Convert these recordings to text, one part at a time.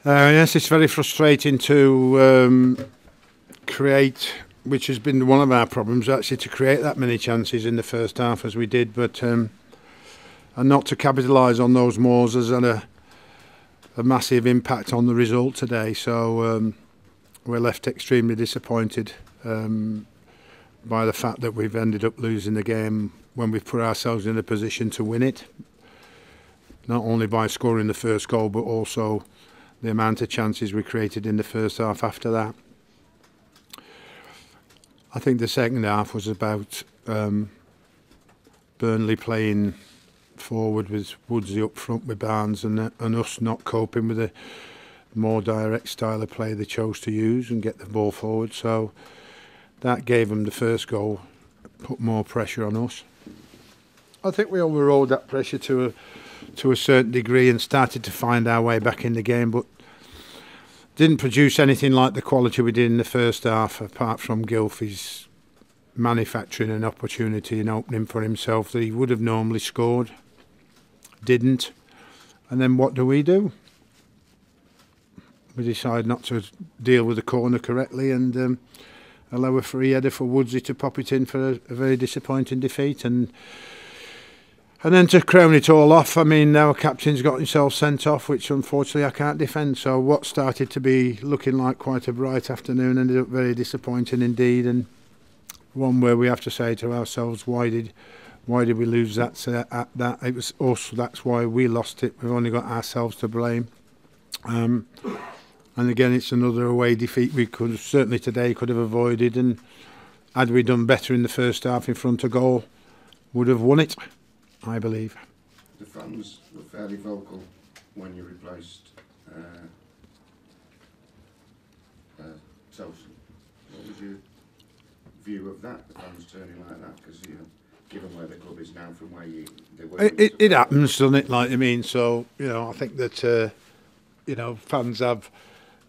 Yes, it's very frustrating to create, which has been one of our problems, actually, to create that many chances in the first half as we did, but and not to capitalise on those mauls has had a massive impact on the result today. So we're left extremely disappointed by the fact that we've ended up losing the game when we've put ourselves in a position to win it, not only by scoring the first goal but also the amount of chances we created in the first half after that. I think the second half was about Burnley playing forward with Woodsy up front with Barnes and us not coping with the more direct style of play they chose to use and get the ball forward. So that gave them the first goal, put more pressure on us. I think we overrode that pressure to a certain degree and started to find our way back in the game, but didn't produce anything like the quality we did in the first half, apart from Gylfi's manufacturing an opportunity and opening for himself that he would have normally scored. Didn't. And then what do? We decide not to deal with the corner correctly and allow a free header for Woodsy to pop it in for a very disappointing defeat. And then to crown it all off, I mean, our captain's got himself sent off, which unfortunately I can't defend. So what started to be looking like quite a bright afternoon ended up very disappointing indeed, and one where we have to say to ourselves, why did we lose that? That it was us. That's why we lost it. We've only got ourselves to blame. And again, it's another away defeat we could have, certainly today could have avoided. And had we done better in the first half in front of goal, would have won it, I believe. The fans were fairly vocal when you replaced Towson. What was your view of that, the fans turning like that? Because, you know, given where the club is now from where they were... It happens, doesn't it? Like, I mean, so, you know, I think that, you know, fans have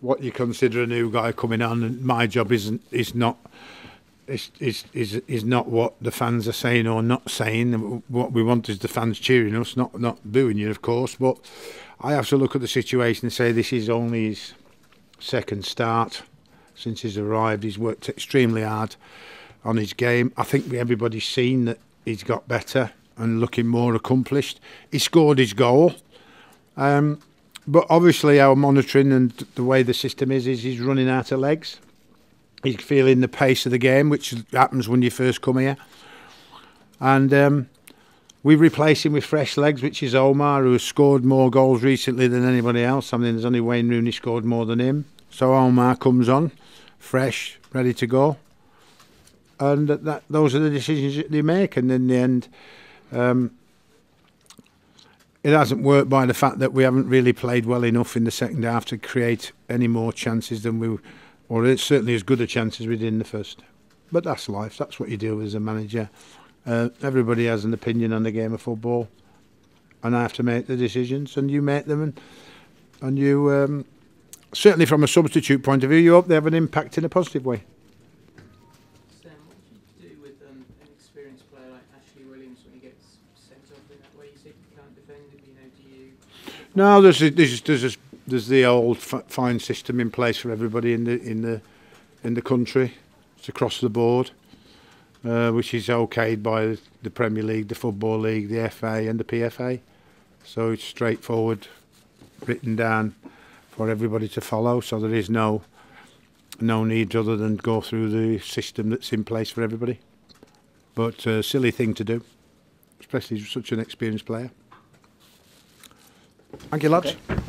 what you consider a new guy coming on, and my job is not what the fans are saying or not saying. What we want is the fans cheering us, not booing you, of course. But I have to look at the situation and say this is only his second start since he's arrived. He's worked extremely hard on his game. I think everybody's seen that he's got better and looking more accomplished. He scored his goal. But obviously our monitoring and the way the system is he's running out of legs. He's feeling the pace of the game, which happens when you first come here. And we replace him with fresh legs, which is Omar, who has scored more goals recently than anybody else. I mean, there's only Wayne Rooney scored more than him. So Omar comes on, fresh, ready to go. And those are the decisions that they make. And in the end, it hasn't worked by the fact that we haven't really played well enough in the second half to create any more chances than we... or it's certainly as good a chance as we did in the first. But that's life. That's what you deal with as a manager. Everybody has an opinion on the game of football, and I have to make the decisions, and you make them, and you certainly from a substitute point of view, you hope they have an impact in a positive way. Sam, what do you do with an experienced player like Ashley Williams when he gets sent off in that way? You said you can't defend him. You know, do you? No, there's the old fine system in place for everybody in the country. It's across the board, which is okayed by the Premier League, the Football League, the FA and the PFA. So it's straightforward, written down for everybody to follow. So there is no need other than go through the system that's in place for everybody. But a silly thing to do, especially such an experienced player. Thank you, lads. Okay.